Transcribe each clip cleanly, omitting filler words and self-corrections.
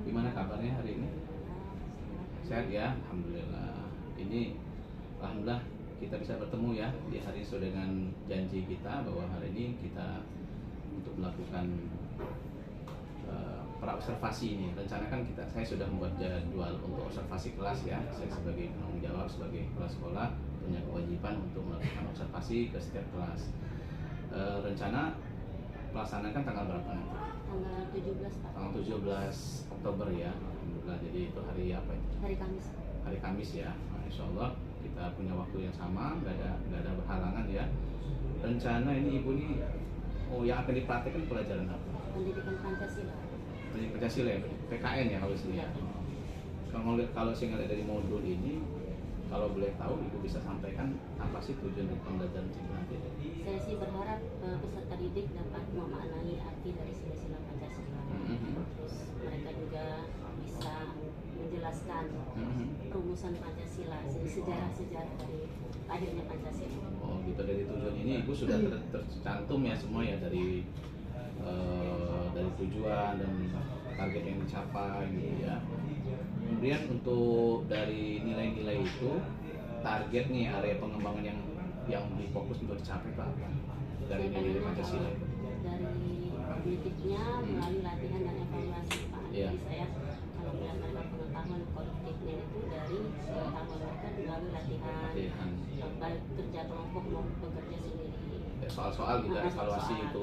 Gimana kabarnya hari ini? Sehat ya, alhamdulillah. Ini alhamdulillah kita bisa bertemu ya di hari sesuai dengan janji kita bahwa hari ini kita untuk melakukan praobservasi ini. Rencana kan saya sudah membuat jadwal untuk observasi kelas ya. Saya sebagai penanggung jawab sebagai kepala sekolah punya kewajiban untuk melakukan observasi ke setiap kelas. Rencana pelaksanakan tanggal berapa nanti? Tanggal 17 Pak. Tanggal 17 Oktober ya. Alhamdulillah, jadi itu hari apa itu? Hari Kamis. Hari Kamis ya. Nah, insya Allah kita punya waktu yang sama, nggak ada berhalangan ya. Rencana ini ibu ini yang akan dipraktekkan pelajaran apa? Pendidikan Pancasila. Pendidikan Pancasila ya, PKN ya kalau sini ya. Kalau saya ngeliat dari modul ini, kalau boleh tahu ibu bisa sampaikan apa sih tujuan dari pembelajaran ibu nanti? Saya sih berharap peserta didik dapat memaknai arti dari sila-sila Pancasila. Terus mereka juga bisa menjelaskan rumusan Pancasila, sejarah-sejarah dari lahirnya Pancasila. Oh gitu, dari tujuan ini ibu sudah tercantum ya semua ya dari tujuan dan target yang dicapai gitu ya. Kemudian untuk dari nilai-nilai itu target nih area pengembangan yang difokus untuk dicapai apa dari nilai Pancasila itu? Dari kognitifnya melalui latihan dan evaluasi Pak. Jadi saya kalau melihat mereka pengetahuan kognitifnya itu dari pengetahuan mereka melalui latihan. Baik kerja kelompok maupun bekerja sendiri. Soal-soal juga evaluasi itu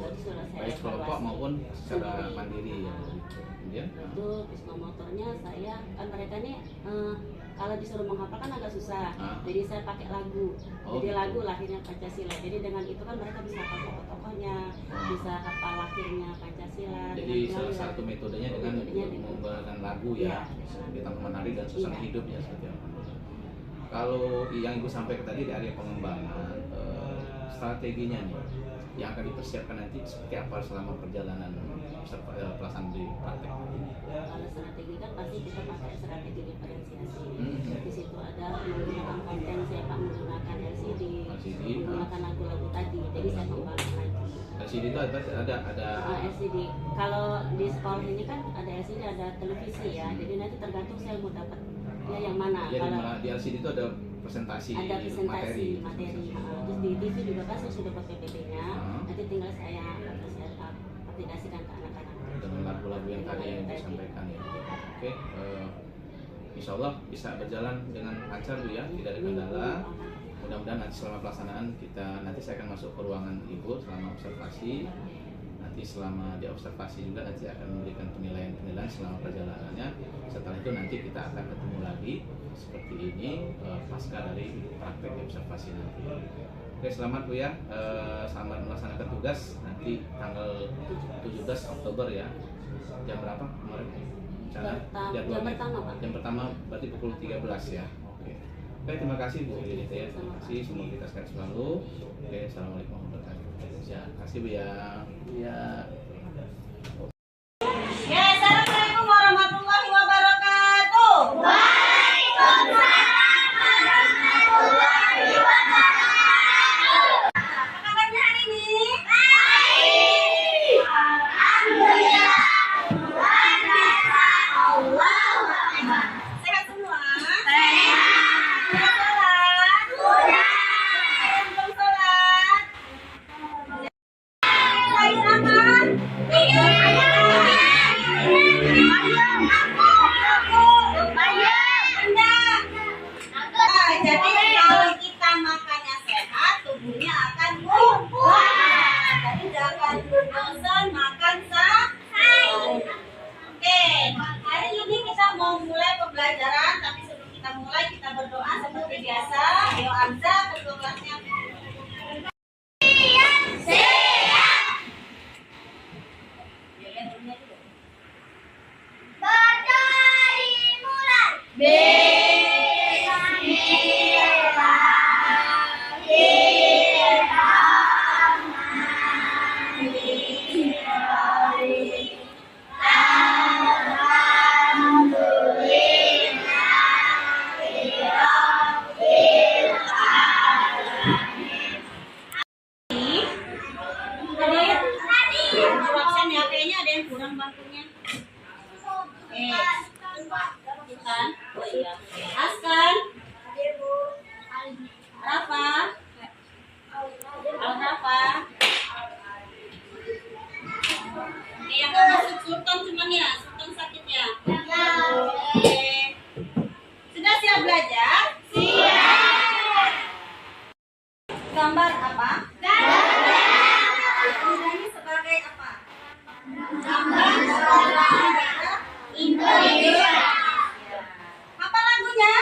baik kelompok maupun secara mandiri ya. Kemudian itu psikomotornya saya kan mereka nih kalau disuruh menghafal kan agak susah. Jadi saya pakai lagu. Jadi lagu lahirnya Pancasila. Jadi dengan itu kan mereka bisa hafal tokoh-tokohnya, bisa hafal lahirnya Pancasila. Jadi salah satu metodenya dengan menggunakan lagu ya, ditambah menari dan suasana hidup ya seperti apa. Kalau yang ibu sampaikan tadi di area pengembangan, strateginya nih yang akan dipersiapkan nanti seperti apa selama perjalanan pelaksanaan di praktek? Kalau strategi kan pasti kita pakai strategi diferensiasi. Di situ ada menggunakan konten siapa menggunakan LCD, menggunakan lagu-lagu tadi. Jadi saya kembangkan lagi. LCD itu ada LCD. Kalau di sekolah ini kan ada LCD, ada televisi ya. Jadi nanti tergantung saya mau dapat yang mana. Jadi kalau di LCD itu ada presentasi materi. Terus di TV juga kan saya sudah pakai PPT-nya. Nanti tinggal saya aplikasikan ke anak-anak dengan lagu-lagu yang tadi yang disampaikan ya. Oke, insya Allah bisa berjalan dengan lancar Bu ya, tidak ada kendala. Mudah-mudahan nanti selama pelaksanaan nanti saya akan masuk ke ruangan ibu selama observasi. Nanti selama diobservasi juga nanti akan memberikan penilaian selama perjalanannya. Setelah itu nanti kita akan ketemu lagi seperti ini pasca dari praktek observasi nanti. Oke, selamat Bu ya, selamat melaksanakan tugas nanti tanggal 17 Oktober ya. Jam berapa kemarin? Jam pertama berarti pukul 13 ya. Oke, terima kasih Bu Yunita ya. Terima kasih, semoga kita sehat selalu. Oke, assalamualaikum warahmatullahi wabarakatuh. Ya, kasih Bu ya. Ya. Assalamualaikum warahmatullahi wabarakatuh. Waalaikumsalam warahmatullahi wabarakatuh. Apa kabarnya hari ini? Baik. Alhamdulillah. Luar biasa. Allahu Akbar. Sehat semua? Sehat. Sudah sholat? Sudah. Belum sholat? Lahir apa? Jadi kalau kita makannya sehat, tubuhnya akan kuat. Jadi jangan bosan makan sayur. Oke, hari ini kita mau mulai pembelajaran, tapi sebelum kita mulai kita berdoa seperti biasa. Ayo Amza, ketua kelasnya. iya. Askan, Rafa, Rafa. Yang nggak masuk Sultan cuman ya, Sultan sakitnya. Oke. Sudah siap belajar? Siap. Gambar apa? Ini sebagai apa? Gambar negara Indonesia. Apa lagunya?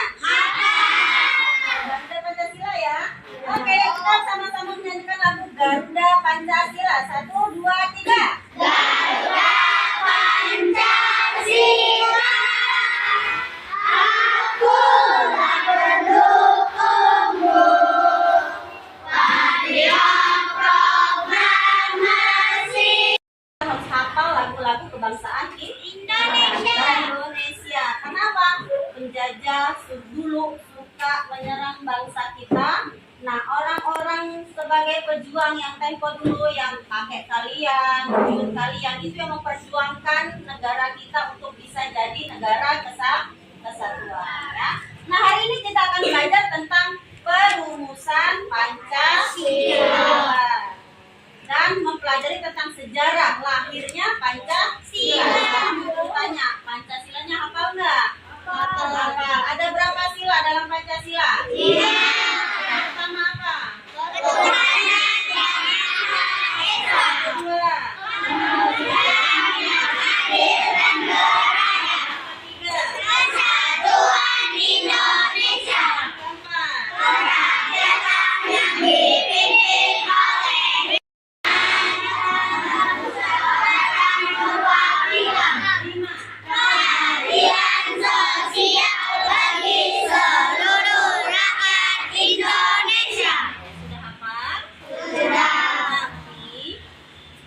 Garuda Pancasila ya. Oke, kita sama-sama menyanyikan lagu Garuda Pancasila. 1, 2, 3. Garuda Pancasila. Aku mendukungmu. Panjang proklamasi. Harus hafal lagu-lagu kebangsaan Indonesia. Kenapa? Penjajah dulu suka menyerang bangsa kita. Nah, orang-orang sebagai pejuang yang tempo dulu, yang kakek kalian, buyut kalian, itu yang memperjuangkan negara kita untuk bisa jadi negara kesatuan. Ya. Nah, hari ini kita akan belajar tentang perumusan Pancasila dan mempelajari tentang sejarah lahirnya Pancasila. Sekarang mau tanya, Pancasilanya hafal nggak? Hafal. Ada berapa sila dalam Pancasila? Iya. Pertama apa? Kedua. Persatuan Indonesia.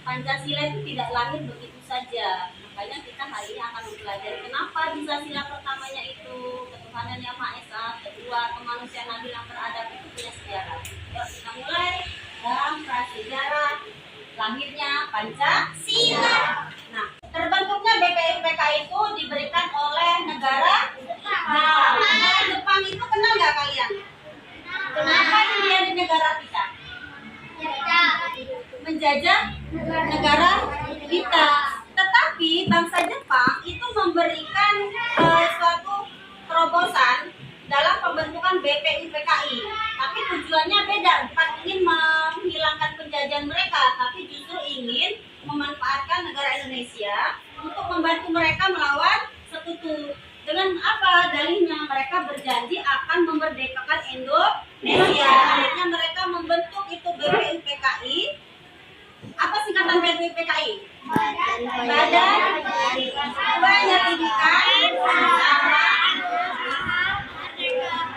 Pancasila itu tidak lahir begitu saja. Makanya kita hari ini akan mempelajari kenapa bisa sila pertamanya itu ketuhanan yang Maha Esa, kedua kemanusiaan adil yang beradab itu punya sejarah. Yuk kita mulai dalam prasejarah lahirnya Pancasila. Nah, terbentuknya BPUPK itu diberikan oleh negara Jepang. Negara Jepang itu kenal nggak kalian? Kenapa dia di negara kita? Menjajah negara kita. Tetapi bangsa Jepang itu memberikan suatu terobosan dalam pembentukan BPUPKI. Tapi tujuannya beda, bukan ingin menghilangkan penjajahan mereka, tapi justru ingin memanfaatkan negara Indonesia untuk membantu mereka melawan sekutu. Dengan apa dalihnya? Mereka berjanji akan memerdekakan Indonesia. Akhirnya mereka membentuk itu BPUPKI. Apa singkatan BPUPKI? Badan Penyelidikan Bersama.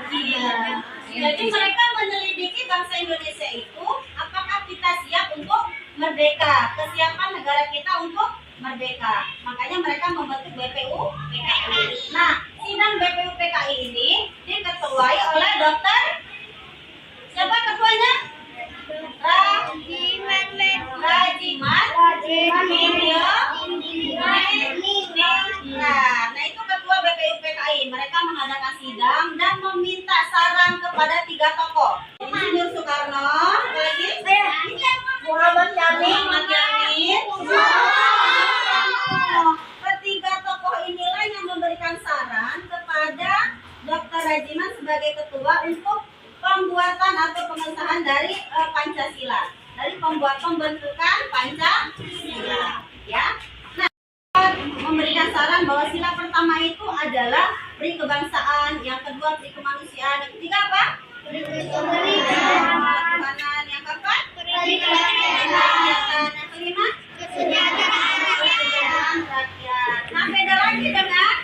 Iya. Jadi mereka menyelidiki bangsa Indonesia itu, apakah kita siap untuk merdeka, kesiapan negara kita untuk merdeka. Makanya mereka membentuk BPUPKI. Nah, sidang BPUPKI ini diketuai oleh Dokter siapa ketuanya? Nah, itu ketua BPUPKI. Mereka mengadakan sidang dan meminta saran kepada 3 tokoh. Insinyur Soekarno, lagi Muhammad Yamin. Ketiga tokoh inilah yang memberikan saran kepada Dr. Rajiman sebagai ketua untuk pembuatan atau pengesahan dari Pancasila, dari pembentukan Pancasila, ya. Nah, memberikan saran bahwa sila pertama itu adalah pri kebangsaan, yang kedua pri kemanusiaan, yang ketiga apa? Pri ketuhanan, yang keempat pri kerakyatan, yang kelima kesejahteraan rakyat. Nah, beda lagi dengan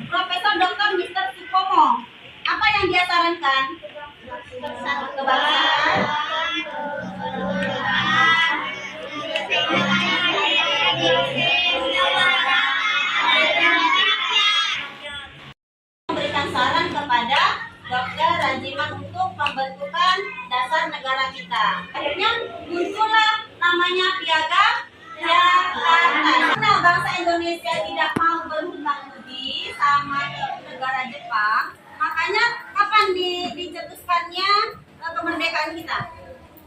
Profesor Dr. Mr. Supomo. Apa yang dia sarankan? Kebangsaan, memberikan saran kepada Dr. Rajiman untuk pembentukan dasar negara kita. Akhirnya muncullah namanya Piagam Jakarta. Nah, bangsa Indonesia tidak mau berhutang budi sama merayakannya kemerdekaan kita?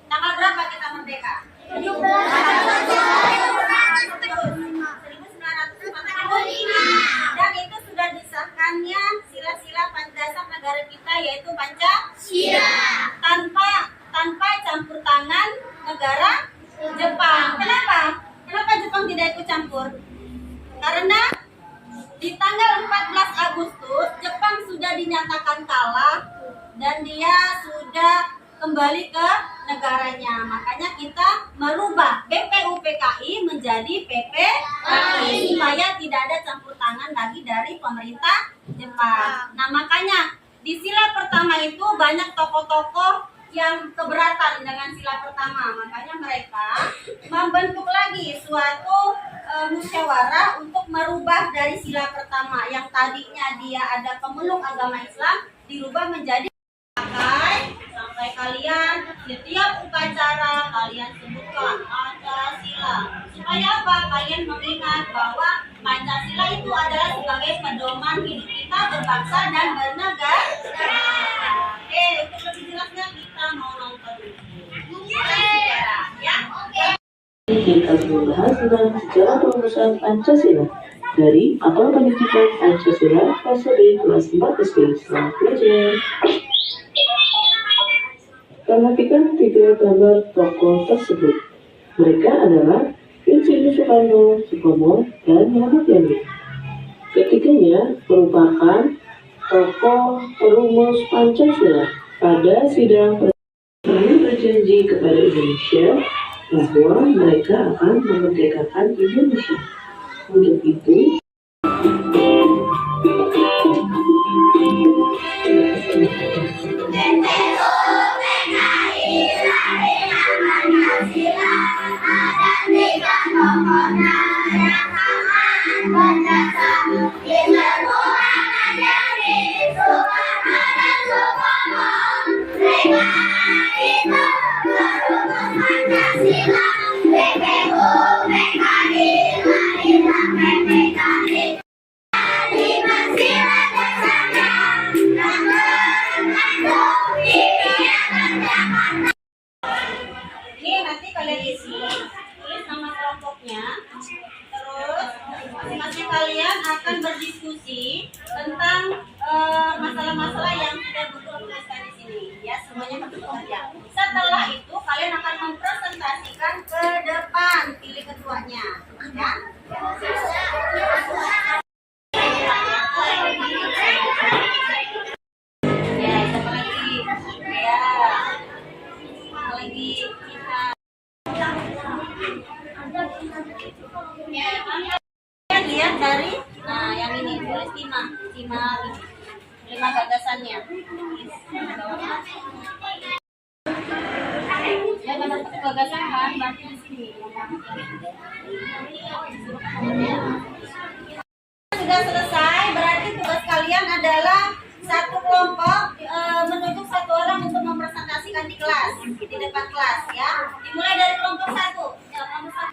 Tanggal berapa kita merdeka? 1945. Dan itu sudah disahkannya sila-sila Pancasila negara kita, yaitu Pancasila. Tanpa campur tangan negara Jepang. Kenapa? Kenapa Jepang tidak ikut campur? Karena di tanggal 14 Agustus Jepang sudah dinyatakan kalah dan dia sudah kembali ke negaranya. Makanya kita merubah BPUPKI menjadi PPKI supaya tidak ada campur tangan lagi dari pemerintah Jepang. Nah, makanya di sila pertama itu banyak tokoh-tokoh yang keberatan dengan sila pertama. Makanya mereka membentuk lagi suatu musyawarah untuk merubah dari sila pertama yang tadinya dia ada pemeluk agama Islam dirubah menjadi sampai kalian setiap upacara kalian sebutkan Pancasila. Supaya apa? Kalian mengingat bahwa Pancasila itu adalah sebagai pedoman hidup kita berbangsa dan bernegara. Oke, untuk lebih jelasnya kita mau nonton sejarah, ya. Kita membahas tentang sejarah perumusan Pancasila dari Mapel Pendidikan Pancasila fase B kelas 4 SD. Selamat belajar. Perhatikan tiga gambar tokoh tersebut. Mereka adalah Insinyur Soekarno, Sutomo, dan Muhammad Yani. Ketiganya merupakan tokoh perumus Pancasila. Pada sidang mereka berjanji kepada Indonesia bahwa mereka akan memerdekakan Indonesia. Untuk itu, Ini nanti kalian isi, tulis nama kelompoknya. Terus masing-masing kalian akan berdiskusi tentang masalah-masalah yang sudah Buku tuliskan di sini. Ya, semuanya bekerja. Setelah itu kalian akan mempresentasikan ke depan, pilih ketuanya. Ya. Ya, siapa lagi? Ya. Lagi kita lihat dari yang ini tulis lima gagasannya. Ya, ada satu gagasan kan berarti di sini. Sudah selesai, berarti tugas kalian adalah satu kelompok menunjuk satu orang untuk mempresentasikan di kelas, di depan kelas, ya. Dimulai dari kelompok satu. Kelompok satu.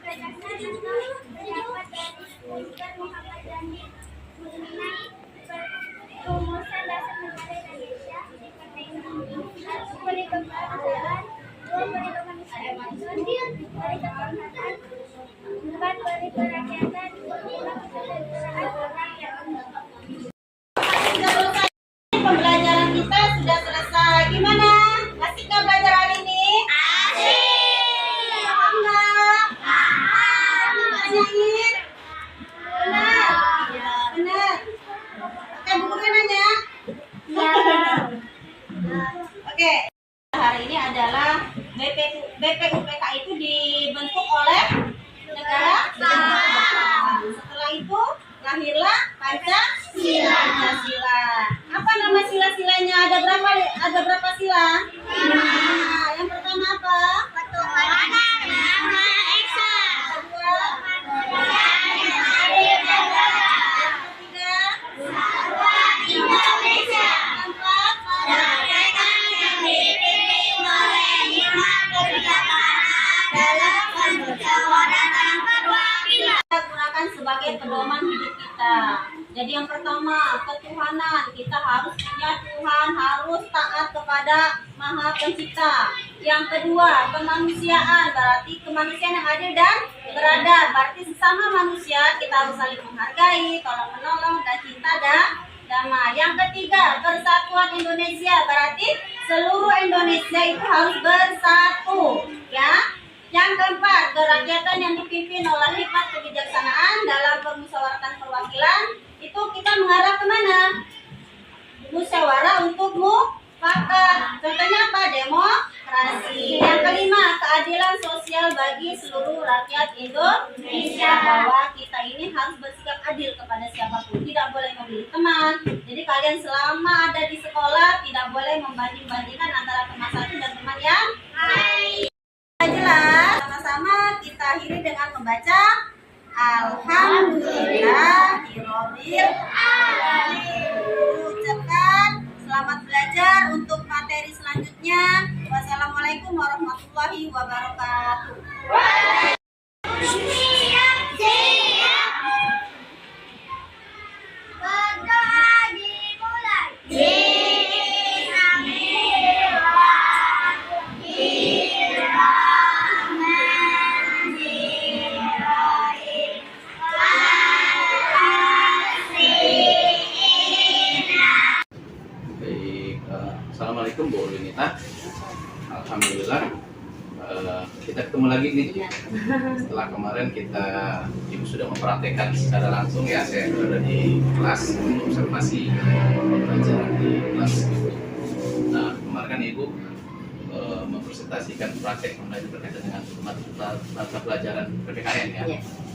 Rumusan dasar negara Indonesia seperti memberi kebahagiaan, dua beri kemanusiaan, beri kehormatan, empat beri kerakyatan, lima kesejahteraan orang yang Pembelajaran kita sudah selesai. Gimana? Asik nggak belajar hari ini? Asik. Paham nggak? Paham. Nanyain? Benar? Ya, benar. Oke, bukunya nanya? Ya. Oke. Hari ini adalah BPUPKI itu dibentuk oleh negara Jepang. Setelah itu lahirlah Pancasila. Apa nama sila-silanya? Ada berapa sila? 5. Yang pertama apa? Ketuhanan Yang Maha Esa. Kedua? Indonesia. Keempat? Kemerdekaan yang dipimpin oleh 5 kebijakan dalam permusyawaratan perwakilan. Kita gunakan sebagai pedoman hidup kita. Jadi yang pertama, ketuhanan keimanan. Kita harus punya Tuhan, harus taat kepada Maha Pencipta. Yang kedua, kemanusiaan, berarti kemanusiaan yang adil dan beradab. Berarti sesama manusia kita harus saling menghargai, tolong menolong, dan cinta dan damai. Yang ketiga, persatuan Indonesia, berarti seluruh Indonesia itu harus bersatu, ya. Yang keempat, kerakyatan yang dipimpin oleh hikmat kebijaksanaan dalam permusyawaratan perwakilan. Itu kita mengarah kemana? Musyawarah untuk mufakat. Contohnya apa? Demokrasi. Yang kelima, keadilan sosial bagi seluruh rakyat Indonesia, bahwa kita ini harus bersikap adil kepada siapapun, tidak boleh memilih teman. Jadi kalian selama ada di sekolah tidak boleh membanding-bandingkan antara teman satu dan teman yang lain. Jelas, sama-sama kita akhiri dengan membaca Alhamdulillahirobbil alamin. Ucapkan selamat belajar untuk materi selanjutnya. Wassalamualaikum warahmatullahi wabarakatuh. Berdoa dimulai. Assalamualaikum Bu Lunita. Alhamdulillah kita ketemu lagi nih. Setelah kemarin Ibu sudah mempraktekkan secara langsung ya, saya berada di kelas observasi pelajaran di kelas Ibu. Nah kemarin kan Ibu mempresentasikan praktek pembelajaran berkaitan dengan mata pelajaran PPKN ya,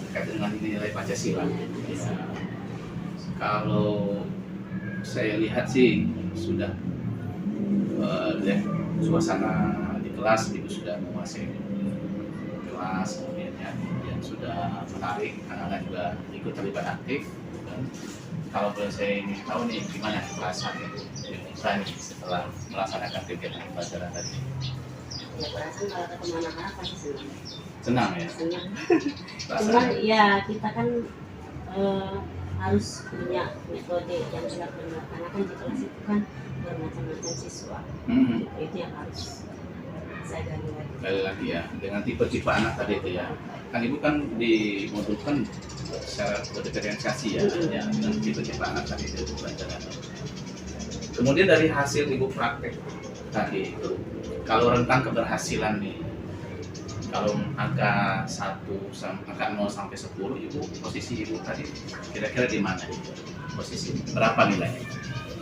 berkaitan dengan nilai Pancasila. Ya. Kalau saya lihat sih sudah suasana di kelas Ibu sudah menguasai kelas, kemudian sudah menarik, anak-anak juga ikut terlibat aktif. Dan kalau boleh saya ingin tahu nih gimana perasaan Ibu setelah melaksanakan kegiatan pelajaran tadi? Ya perasaan kalau ketemu anak-anak pasti senang. Senang ya? Senang. Cuman ya kita kan harus punya metode yang benar-benar, karena kan di kelas itu kan bermacam-macam siswa. Itu yang harus saya gali lagi. Gali lagi ya, dengan tipe-tipe anak tadi itu ya. Kan Ibu kan dimodulkan secara berdiferensiasi ya, dengan tipe-tipe anak tadi itu pelajaran. Kemudian dari hasil Ibu praktek tadi itu, kalau rentang keberhasilan nih, kalau angka 0 sampai 10 Ibu, posisi Ibu tadi kira-kira di mana posisi? Berapa nilainya?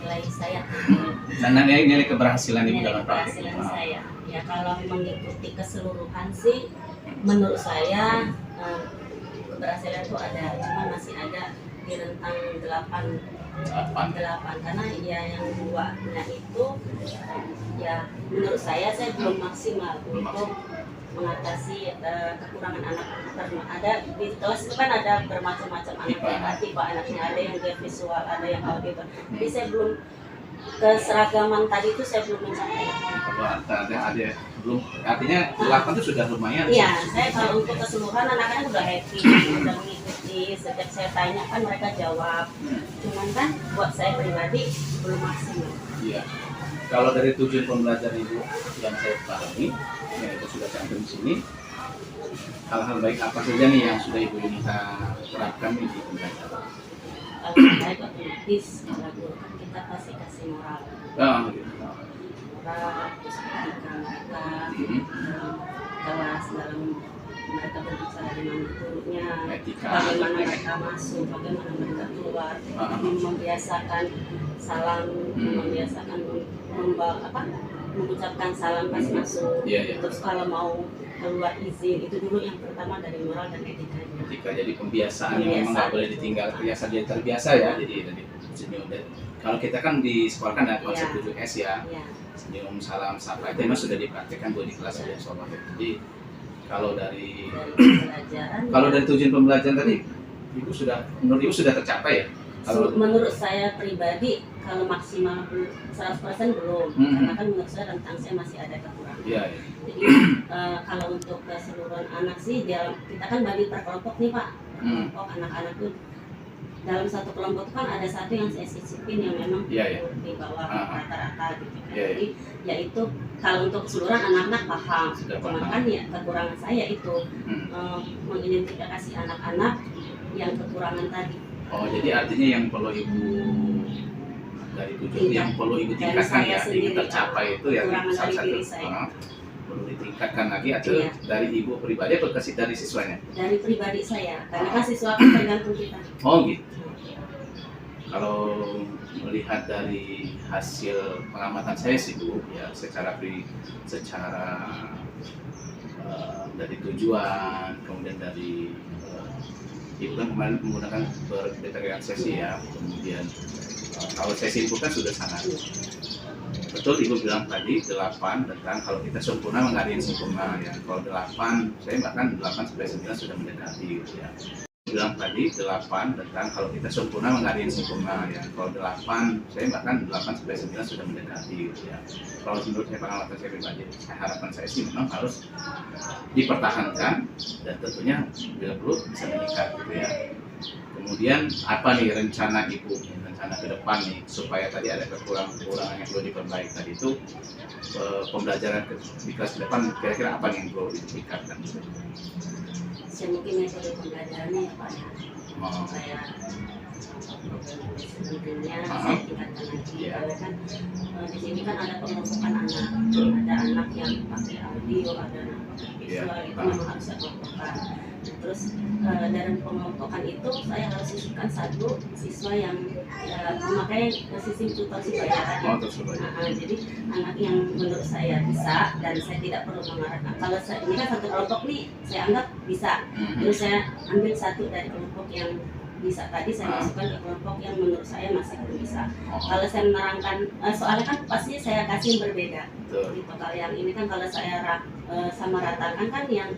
Nilai saya. Dan nilai keberhasilan Ibu dalam praktek. Keberhasilan saya. Ya kalau mengikuti keseluruhan sih, menurut saya keberhasilan itu ada, cuma masih ada di rentang 8 karena ya yang 2-nya itu ya menurut saya belum maksimal untuk mengatasi kekurangan anak. Ada di kelas itu kan ada bermacam-macam anak, tipe anaknya, ada yang dia visual, ada yang auditor. Jadi saya belum keseragaman tadi itu saya belum mencapai. Ada belum, artinya 8 itu sudah lumayan. Iya, saya kalau untuk keseluruhan anak-anak udah happy, udah mengikuti. Setiap saya tanya kan mereka jawab. Cuman kan buat saya pribadi belum maksimal. Iya. Kalau dari tujuan pembelajaran Ibu yang saya pahami, yang itu sudah cantum di sini, hal-hal baik apa saja nih yang sudah Ibu Yunita terapkan di pembelajaran? Kalau baik otomatis kalau guru kan kita pasti kasih moral. Gitu. Moral, terus ketika mereka kelas dalam mereka berbicara dengan gurunya, Etika, bagaimana mereka masuk, bagaimana mereka keluar, membiasakan salam, membiasakan mengucapkan salam pas masuk. Terus kalau mau keluar izin, itu dulu yang pertama dari moral dan etika. Jadi pembiasaan yang memang nggak boleh ditinggal, biasa dia terbiasa ya. Jadi senyum. Kalau kita kan di sekolah kan ada konsep 7S ya. Senyum, salam, sapa itu memang sudah dipraktikkan buat di kelas ya sobat. Jadi kalau dari tujuan pembelajaran tadi, menurut Ibu sudah tercapai ya? Kalau menurut saya pribadi, kalau maksimal 100% belum, karena kan menurut saya rentang saya masih ada kekurangan. Jadi kalau untuk keseluruhan anak sih, kita kan bagi per kelompok nih Pak. Kelompok anak-anak tuh dalam satu kelompok kan ada satu yang saya sisipin yang memang Iya. di bawah rata-rata gitu kan. Iya. Jadi yaitu kalau untuk keseluruhan anak-anak paham, Sudah cuman paham. kan ya kekurangan saya itu mengidentifikasi anak-anak yang kekurangan tadi. Oh, jadi artinya yang perlu ibu dari 7 yang perlu ibu Dari tingkatkan saya ya, sendiri, ingin tercapai itu yang kekurangan salah dari satu diri saya. perlu ditingkatkan lagi atau Iya. dari ibu pribadi atau dari siswanya? Dari pribadi saya, karena kan siswa kan tergantung kita. Oh gitu. Kalau melihat dari hasil pengamatan saya sih Bu, ya secara dari tujuan, kemudian dari ibu kan kemarin menggunakan berdasarkan sesi ya, kemudian kalau saya simpulkan sudah sangat betul ibu bilang tadi 8 tentang kalau kita sempurna nggak ada yang sempurna ya. Kalau 8, saya bahkan 8 sampai 9 sudah mendekati gitu ya. Bilang tadi 8 tentang kalau kita sempurna nggak ada yang sempurna ya. Kalau 8, saya bahkan 8 sampai 9 sudah mendekati gitu ya. Kalau menurut saya pengalaman saya pribadi, harapan saya sih memang harus dipertahankan dan tentunya bila perlu bisa meningkat gitu ya. Kemudian apa nih rencana ibu, rencana ke depan nih supaya tadi ada kekurangan yang perlu diperbaiki tadi itu pembelajaran di kelas ke depan kira-kira apa nih yang perlu ditingkatkan? Saya mungkin metode pembelajarannya ya Pak ya. Oh. Saya pentingnya Ah. saya tingkatkan lagi Iya. karena kan di sini kan ada pengelompokan anak, ada anak yang pakai audio, ada anak pakai visual, Iya. itu Ah. memang harus saya kelompokkan. Terus dalam pengelompokan itu saya harus sisihkan satu siswa yang memakai sistem tutor supaya tadi. Oh, terus supaya. Jadi anak yang menurut saya bisa dan saya tidak perlu mengarahkan. Kalau saya ini kan satu kelompok nih saya anggap bisa. Terus saya ambil satu dari kelompok yang bisa tadi saya masukkan ke kelompok yang menurut saya masih belum bisa. Kalau saya menerangkan soalnya kan pasti saya kasih yang berbeda. Betul. Gitu. Kalau yang ini kan kalau saya sama ratakan kan yang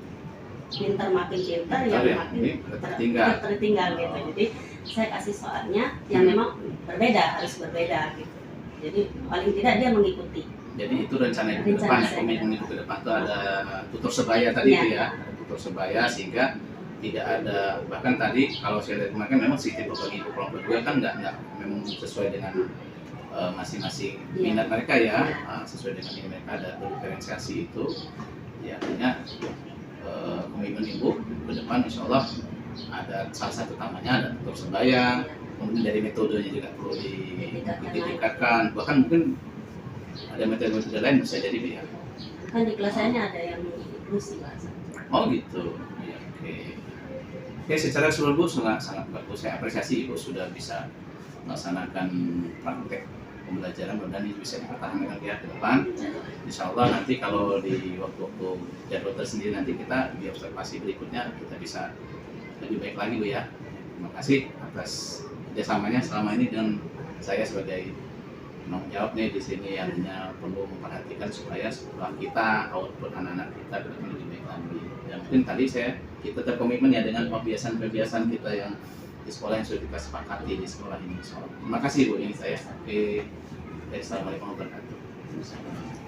pintar makin pintar, yang Ya, makin ini tertinggal. tertinggal gitu. Jadi saya kasih soalnya yang memang berbeda, harus berbeda gitu. Jadi paling tidak dia mengikuti. Jadi itu rencana yang ke Rencana depan, saya. komitmen ke depan itu ada tutor sebaya tadi Iya. itu ya, ada tutor sebaya sehingga tidak ada, bahkan tadi kalau saya lihat kemarin memang sistem bagi kelompok juga kan nggak memang sesuai dengan masing-masing Iya. minat mereka ya, Iya. sesuai dengan minat mereka ada diferensiasi itu, ya artinya komitmen ibu ke depan insya Allah ada salah satu utamanya ada tutor sebaya, kemudian dari metodenya juga perlu ditingkatkan, bahkan mungkin ada metode-metode lain bisa jadi Bu, ya. Kan di kelas saya ada yang inklusi bahasa. Oh gitu, ya, oke. Oke, secara keseluruhan sangat bagus. Saya apresiasi ibu sudah bisa melaksanakan praktek pembelajaran dan ini bisa dipertahankan ya ke depan. Insya Allah nanti kalau di waktu-waktu jadwal tersendiri nanti kita di observasi berikutnya kita bisa lebih baik lagi Bu ya. Terima kasih atas kerjasamanya selama ini dengan saya sebagai penanggung jawab nih di sini artinya perlu memperhatikan supaya sekolah kita output anak-anak kita ke depan lebih baik lagi. Dan mungkin tadi kita terkomitmen ya dengan kebiasaan-kebiasaan kita yang di sekolah yang sudah kita sepakati di sekolah ini. Terima kasih Bu ini saya. Oke. Assalamualaikum warahmatullahi wabarakatuh.